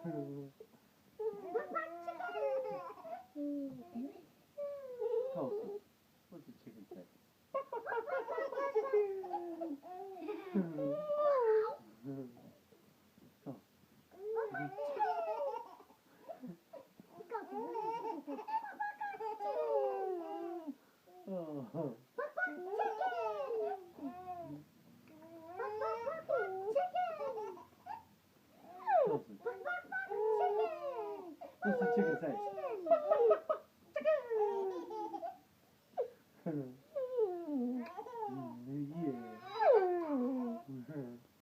Khoulsen, what's the chicken say? Oh. Khoulsen. What's the chicken say?